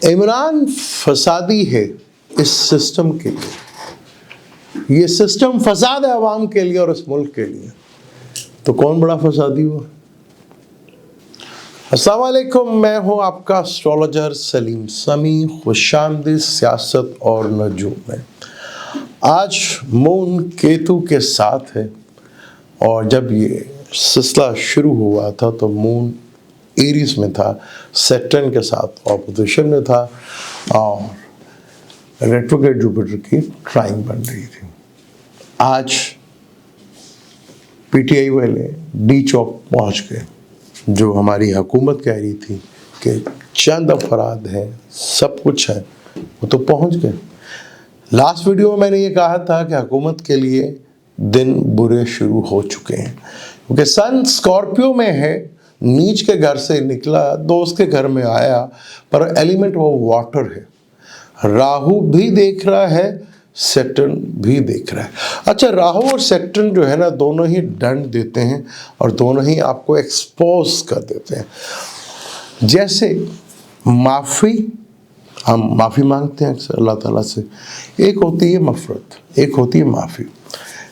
عمران فسادی ہے اس سسٹم کے لیے، یہ سسٹم فساد ہے عوام کے لیے اور اس ملک کے لیے، تو کون بڑا فسادی ہوا؟ السلام علیکم، میں ہوں آپ کا اسٹرالوجر سلیم سمی، خوش آمدید سیاست اور نجوم میں۔ آج مون کیتو کے ساتھ ہے، اور جب یہ سلسلہ شروع ہوا تھا تو مون ایریز میں تھا، سیٹرن کے ساتھ اپوزیشن میں تھا، اور ریٹروگریڈ جوپیٹر کی ٹرائنگ بن رہی تھی۔ آج پی ٹی آئی والے ڈی چوک پہنچ گئے، جو ہماری حکومت کہہ رہی تھی کہ چند افراد ہیں، سب کچھ ہے، وہ تو پہنچ گئے۔ لاسٹ ویڈیو میں نے یہ کہا تھا کہ حکومت کے لیے دن برے شروع ہو چکے ہیں، کیونکہ سن اسکارپیو میں ہے، نیچ کے گھر سے نکلا، دوست کے گھر میں آیا، پر ایلیمنٹ وہ واٹر ہے۔ راہو بھی دیکھ رہا ہے، سیٹرن بھی دیکھ رہا ہے۔ اچھا، راہو اور سیٹرن جو ہے نا، دونوں ہی ڈنڈ دیتے ہیں اور دونوں ہی آپ کو ایکسپوز کر دیتے ہیں۔ جیسے ہم معافی مانگتے ہیں اکثر اللہ تعالیٰ سے، ایک ہوتی ہے مغفرت، ایک ہوتی ہے معافی۔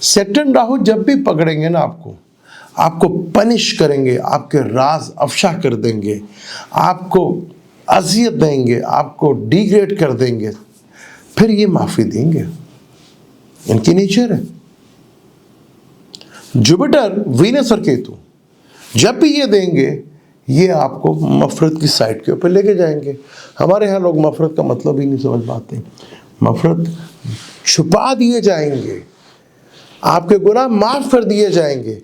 سیٹرن راہو جب بھی پکڑیں گے نا آپ کو پنش کریں گے، آپ کے راز افشا کر دیں گے، آپ کو اذیت دیں گے، آپ کو ڈیگریڈ کر دیں گے، پھر یہ معافی دیں گے، ان کی نیچر ہے۔ جوپیٹر، وینس اور کیتو جب بھی یہ دیں گے، یہ آپ کو مغفرت کی سائٹ کے اوپر لے کے جائیں گے۔ ہمارے ہاں لوگ مغفرت کا مطلب ہی نہیں سمجھ پاتے۔ مغفرت چھپا دیے جائیں گے، آپ کے گناہ معاف کر دیے جائیں گے،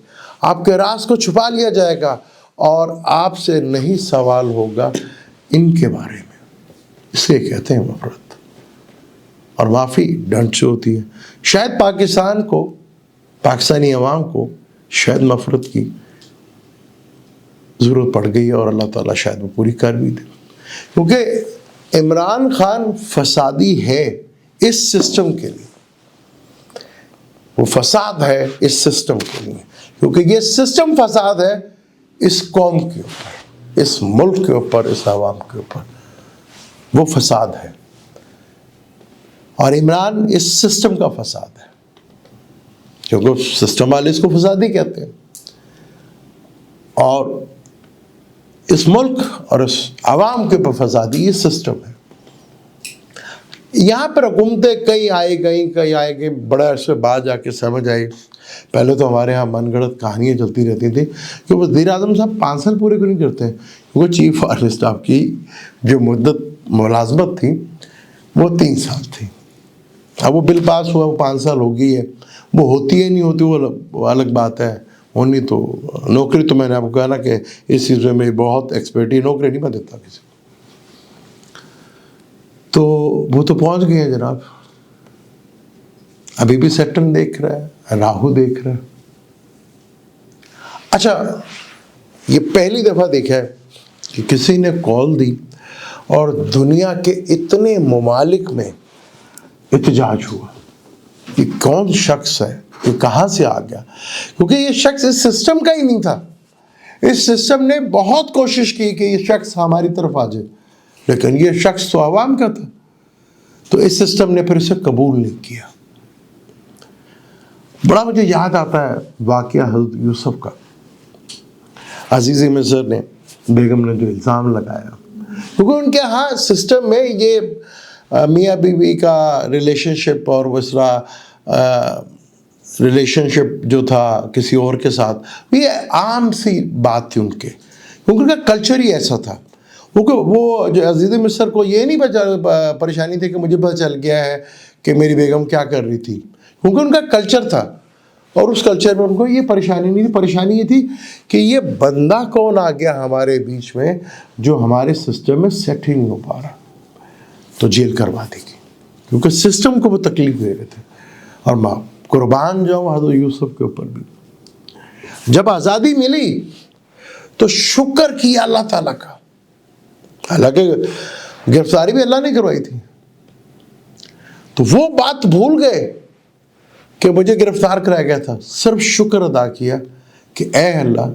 آپ کے راز کو چھپا لیا جائے گا، اور آپ سے نہیں سوال ہوگا ان کے بارے میں۔ اس لیے کہتے ہیں مغفرت اور معافی ڈنڈ سے ہوتی ہے۔ شاید پاکستانی عوام کو شاید مغفرت کی ضرورت پڑ گئی ہے، اور اللہ تعالیٰ شاید وہ پوری کر بھی دے، کیونکہ عمران خان فسادی ہے اس سسٹم کے لیے، وہ فساد ہے اس سسٹم کے لیے، کیونکہ یہ سسٹم فساد ہے اس قوم کے اوپر، اس ملک کے اوپر، اس عوام کے اوپر، وہ فساد ہے، اور عمران اس سسٹم کا فساد ہے، کیونکہ سسٹم والے اس کو فسادی کہتے ہیں، اور اس ملک اور اس عوام کے اوپر فسادی یہ سسٹم ہے۔ یہاں پر حکومتیں کئی آئے گئیں، بڑے عرصے بعد جا کے سمجھ آئی۔ پہلے تو ہمارے ہاں من گھڑت کہانیاں چلتی رہتی تھیں کہ وزیر اعظم صاحب 5 سال پورے کیوں نہیں کرتے ہیں، کیونکہ چیف آف اسٹاف کی جو مدت ملازمت تھی وہ 3 سال تھی۔ اب وہ بل پاس ہوا، وہ 5 سال ہو گئی ہے، وہ ہوتی ہے نہیں ہوتی وہ الگ بات ہے، ہونی تو نوکری تو میں نے آپ کو کہا نا کہ اس چیز میں میری بہت ایکسپرٹی، نوکری نہیں میں دیتا کسی کو، تو وہ تو پہنچ گئے ہیں جناب۔ ابھی بھی سیٹرن دیکھ رہا ہے، راہو دیکھ رہا ہے۔ اچھا، یہ پہلی دفعہ دیکھا ہے کہ کسی نے کال دی اور دنیا کے اتنے ممالک میں احتجاج ہوا کہ کون شخص ہے، یہ کہاں سے آ گیا، کیونکہ یہ شخص اس سسٹم کا ہی نہیں تھا۔ اس سسٹم نے بہت کوشش کی کہ یہ شخص ہماری طرف آ جائے، لیکن یہ شخص تو عوام کا تھا، تو اس سسٹم نے پھر اسے قبول نہیں کیا۔ بڑا مجھے یاد آتا ہے واقعہ حضرت یوسف کا۔ عزیز مصر نے، بیگم نے جو الزام لگایا، کیونکہ ان کے ہاں سسٹم میں یہ میاں بیوی کا ریلیشن شپ اور اس طرح ریلیشن شپ جو تھا کسی اور کے ساتھ، یہ عام سی بات تھی ان کے، کیونکہ ان کا کلچر ہی ایسا تھا۔ کیونکہ وہ جو عزیز مصر کو یہ نہیں پریشانی تھی کہ مجھے پتہ چل گیا ہے کہ میری بیگم کیا کر رہی تھی، کیونکہ ان کا کلچر تھا، اور اس کلچر میں ان کو یہ پریشانی نہیں تھی۔ پریشانی یہ تھی کہ یہ بندہ کون آ گیا ہمارے بیچ میں جو ہمارے سسٹم میں سیٹ ہی نہیں ہو پا رہا، تو جیل کروا دے گی، کیونکہ سسٹم کو وہ تکلیف دے رہے تھے۔ اور ماں قربان جاؤں حضرت یوسف کے اوپر بھی، جب آزادی ملی تو شکر کیا اللہ تعالیٰ کا، حالانکہ گرفتاری بھی اللہ نے کروائی تھی، تو وہ بات بھول گئے کہ مجھے گرفتار کرایا گیا تھا، صرف شکر ادا کیا کہ اے اللہ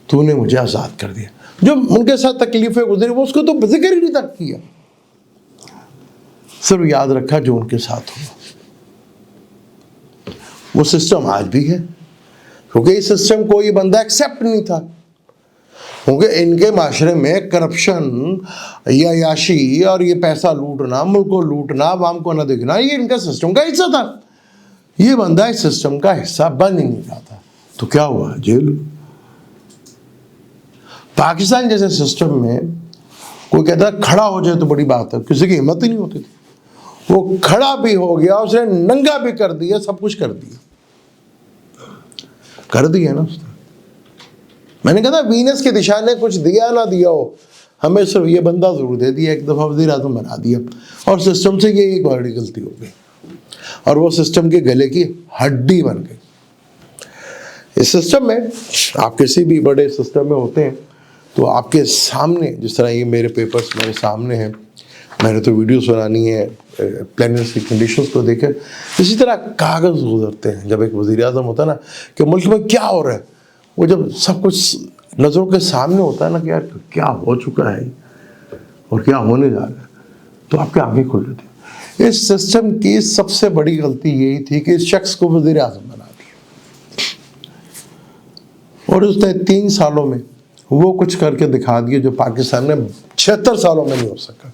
تو نے مجھے آزاد کر دیا۔ جو ان کے ساتھ تکلیفیں گزری وہ اس کو تو ذکر ہی نہیں تک کیا، صرف یاد رکھا جو ان کے ساتھ ہوا. وہ سسٹم آج بھی ہے، کیونکہ اس سسٹم کو یہ بندہ ایکسیپٹ نہیں تھا، کیونکہ ان کے معاشرے میں کرپشن یا عیاشی اور یہ پیسہ لوٹنا، ملک کو لوٹنا، عوام کو نہ دیکھنا، یہ ان کا سسٹم کا حصہ تھا. یہ بندہ اس سسٹم کا حصہ بن ہی نہیں رہا تھا، تو کیا ہوا؟ جیل. پاکستان جیسے سسٹم میں کوئی کہتا ہے کھڑا ہو جائے تو بڑی بات ہے، کسی کی ہمت ہی نہیں ہوتی تھی. وہ کھڑا بھی ہو گیا، اس نے ننگا بھی کر دیا، سب کچھ کر دیا نا اس نے. میں نے کہا تھا وینس کے دشا نے کچھ دیا نہ دیا ہو، ہمیں صرف یہ بندہ ضرور دے دیا، ایک دفعہ وزیر اعظم بنا دیا، اور سسٹم سے یہ ایک بڑی غلطی ہو گئی، اور وہ سسٹم کے گلے کی ہڈی بن گئی. اس سسٹم میں آپ کسی بھی بڑے سسٹم میں ہوتے ہیں تو آپ کے سامنے، جس طرح یہ میرے پیپرز میرے سامنے ہیں، میں نے تو ویڈیوز بنانی ہے پلانٹس کی کنڈیشنز کو دیکھیں، اسی طرح کاغذ گزرتے ہیں. جب ایک وزیر اعظم ہوتا ہے نا کہ ملک میں کیا ہو رہا ہے، وہ جب سب کچھ نظروں کے سامنے ہوتا ہے نا کہ یار کیا ہو چکا ہے اور کیا ہونے جا رہا ہے، تو آپ کی آنکھیں کھل جاتی ہیں. اس سسٹم کی سب سے بڑی غلطی یہی تھی کہ اس شخص کو وزیر اعظم بنا دیا، اور اس نے 3 سالوں میں وہ کچھ کر کے دکھا دیا جو پاکستان میں 76 سالوں میں نہیں ہو سکا.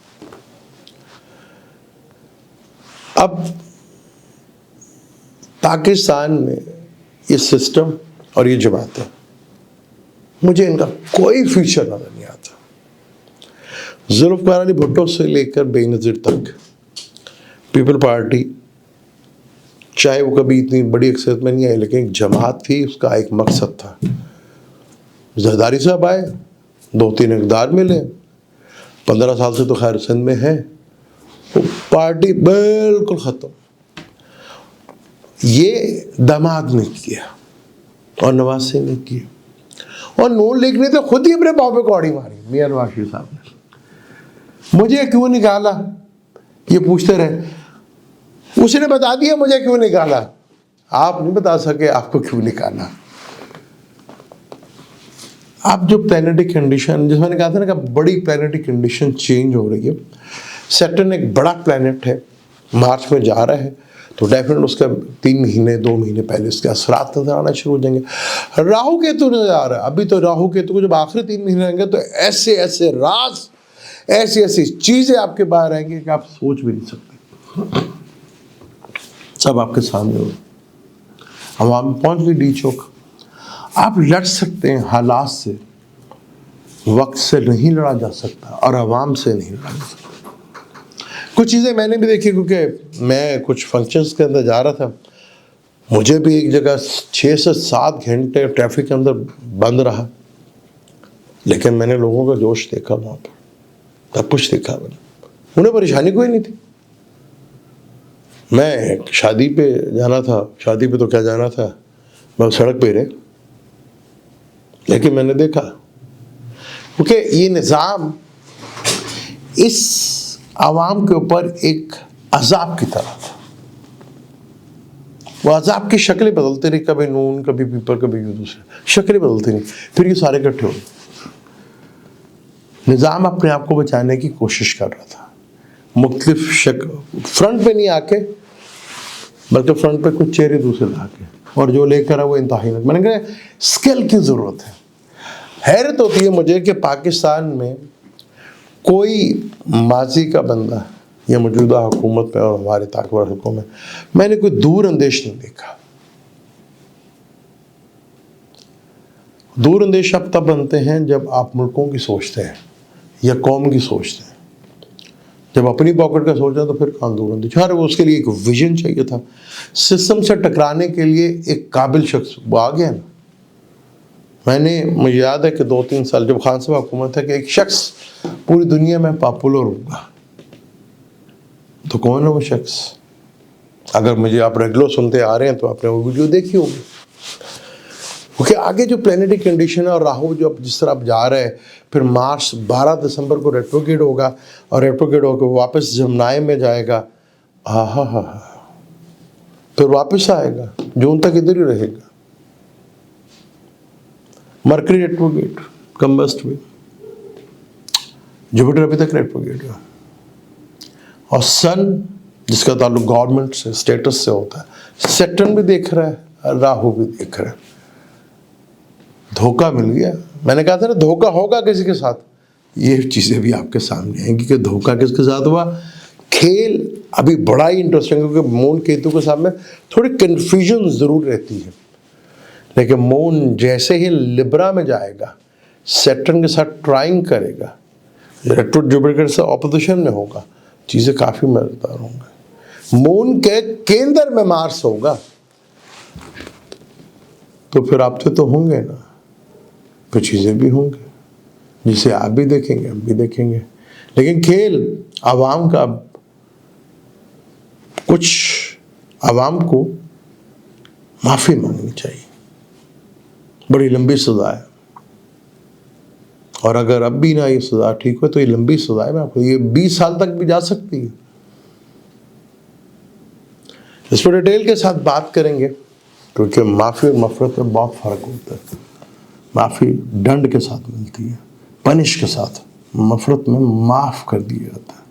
اب پاکستان میں یہ سسٹم اور یہ جماعتیں، مجھے ان کا کوئی فیوچر نظر نہیں آتا. ذوالفقار علی بھٹو سے لے کر بے نظیر تک پیپل پارٹی، چاہے وہ کبھی اتنی بڑی اکثریت میں نہیں آئی، لیکن ایک جماعت تھی، اس کا ایک مقصد تھا. زرداری صاحب آئے، 2-3 اقدار ملے، 15 سال سے تو خیر سندھ میں ہے، وہ پارٹی بالکل ختم. یہ داماد نے کیا اور نواز سے نے کیا، اور نون لیگ نے تو خود ہی اپنے پاؤں پہ کوڑی ماری. میاں نواز شریف صاحب نے مجھے کیوں نکالا، یہ پوچھتے رہے، اس نے بتا دیا مجھے کیوں نکالا. آپ نہیں بتا سکے آپ کو کیوں نکالا. اب جو پلانیٹری کنڈیشن، جس میں نے کہا تھا نا کہ بڑی پلانیٹری کنڈیشن چینج ہو رہی ہے، سیٹرن ایک بڑا پلانیٹ ہے، مارچ میں جا رہا ہے، تو ڈیفینیٹ اس کا 3 مہینے 2 مہینے پہلے اس کے اثرات نظر آنا شروع ہو جائیں گے. راہو کیتو نظر آ رہا ہے، ابھی تو راہو کیتو کو جب آخری 3 مہینے رہیں گے تو ایسے ایسے راز، ایسی ایسی چیزیں آپ کے باہر آئیں گے کہ آپ سوچ بھی نہیں سکتے. سب آپ کے سامنے ہو. عوام پہنچ گئی ڈی چوک. آپ لڑ سکتے ہیں حالات سے، وقت سے نہیں لڑا جا سکتا، اور عوام سے نہیں لڑا جا سکتا. کچھ چیزیں میں نے بھی دیکھی، کیونکہ میں کچھ فنکشنز کے اندر جا رہا تھا، مجھے بھی ایک جگہ 6 سے 7 گھنٹے ٹریفک کے اندر بند رہا، لیکن میں نے لوگوں کا جوش دیکھا وہاں پر، سب کچھ دیکھا میں نے. انہیں پریشانی کوئی نہیں تھی. میں شادی پہ جانا تھا، شادی پہ تو کیا جانا تھا، میں سڑک پہ رہے، لیکن میں نے دیکھا کیونکہ یہ نظام اس عوام کے اوپر ایک عذاب کی طرح تھا. وہ عذاب کی شکلیں بدلتے رہی، کبھی نون، کبھی پیپل، کبھی دوسرے، شکلیں بدلتی رہی. پھر یہ سارے اکٹھے ہو گئے. نظام اپنے آپ کو بچانے کی کوشش کر رہا تھا، مختلف فرنٹ پہ نہیں آ کے، بلکہ فرنٹ پہ کچھ چہرے دوسرے لا کے، اور جو لے کر وہ انتہائی. میں نے کہا اسکل کی ضرورت ہے. حیرت ہوتی ہے مجھے کہ پاکستان میں کوئی ماضی کا بندہ یا موجودہ حکومت میں اور ہمارے طاقتور حلقوں میں نے کوئی دور اندیش نہیں دیکھا. دور اندیش اب تب بنتے ہیں جب آپ ملکوں کی سوچتے ہیں یا قوم کی سوچتے ہیں. جب اپنی پاکٹ کا سوچا تو پھر کہاں دور اندیش. ہر اس کے لیے ایک ویژن چاہیے تھا. سسٹم سے ٹکرانے کے لیے ایک قابل شخص وہ آ گیا نا. مجھے یاد ہے کہ 2-3 سال جب خان صاحب حکومت ہے کہ ایک شخص پوری دنیا میں پاپولر ہوگا، تو کون ہے وہ شخص؟ اگر مجھے آپ ریگولر سنتے آ رہے ہیں تو آپ نے وہ ویڈیو دیکھی ہوگی. کیونکہ آگے جو پلانیٹری کنڈیشن ہے، اور راہو جو جس طرح اب جا رہا ہے، پھر مارچ 12 دسمبر کو ریٹروگیٹ ہوگا، اور ریٹروگیٹ ہو کے واپس جمنائے میں جائے گا. پھر واپس آئے گا، جون تک ادھر ہی رہے گا. مرکری ریٹروگیٹ کمبسٹ میں، جوپیٹر ابھی تک ریٹروگیٹ ہے. اور سن جس کا تعلق گورنمنٹ سے اسٹیٹس سے ہوتا ہے، سیٹرن بھی دیکھ رہا ہے، راہو بھی دیکھ رہا ہے. دھوکہ مل گیا. میں نے کہا تھا نا دھوکہ ہوگا کسی کے ساتھ، یہ چیزیں بھی آپ کے سامنے آئیں گی کہ دھوکہ کس کے ساتھ ہوا. کھیل ابھی بڑا ہی انٹرسٹنگ ہے کیونکہ مون کیتو کے سامنے تھوڑی کنفیوژن ضرور رہتی ہے، لیکن مون جیسے ہی لبرا میں جائے گا، سیٹرن کے ساتھ ٹرائنگ کرے گا، ریٹرو جوپیٹر سے اپوزیشن میں ہوگا، چیزیں کافی مزیدار ہوں گی. مون کے کیندر میں مارس ہوگا تو پھر آپ تو ہوں گے نا، پھر چیزیں بھی ہوں گی جسے آپ بھی دیکھیں گے، ہم بھی دیکھیں گے. لیکن کھیل عوام کا، کچھ عوام کو معافی مانگنی چاہیے. بڑی لمبی سزا ہے، اور اگر اب بھی نہ یہ سزا ٹھیک ہو تو یہ لمبی سزا ہے، میں آپ کو یہ 20 سال تک بھی جا سکتی ہے. اس پر ڈیٹیل کے ساتھ بات کریں گے کیونکہ معافی اور مغفرت میں بہت فرق ہوتا ہے. معافی ڈنڈ کے ساتھ ملتی ہے، پنش کے ساتھ. مغفرت میں معاف کر دیا جاتا ہے،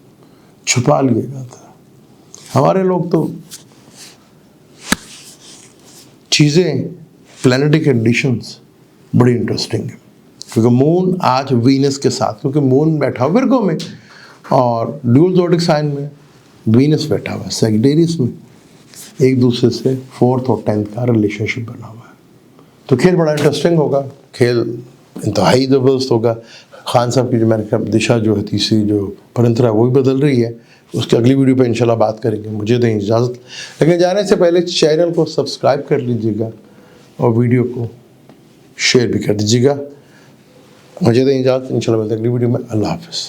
چھپا لیا جاتا ہے. ہمارے لوگ تو چیزیں، پلانیٹری کنڈیشنز بڑی انٹرسٹنگ ہیں کیونکہ مون آج وینس کے ساتھ، کیونکہ مون بیٹھا ہوا ورگو میں اور ڈیول زوڈک سائن میں وینس بیٹھا ہوا ہے سیگیٹیریس میں، ایک دوسرے سے 4th اور 10th کا ریلیشن شپ بنا ہوا ہے. تو کھیل بڑا انٹرسٹنگ ہوگا، کھیل انتہائی زبردست ہوگا. خان صاحب کی جو میں نے کہا دشا جو ہے تیسری جو پرنترا وہ بھی بدل رہی ہے، اس کی اگلی ویڈیو پہ انشاءاللہ بات کریں گے. مجھے دیں اجازت، لیکن جانے سے پہلے چینل کو سبسکرائب کر لیجیے گا اور ویڈیو کو شیئر بھی کر دیجیے گا. مجھے دیں اجازت، انشاءاللہ ملتے ہیں اگلی ویڈیو میں. اللہ حافظ.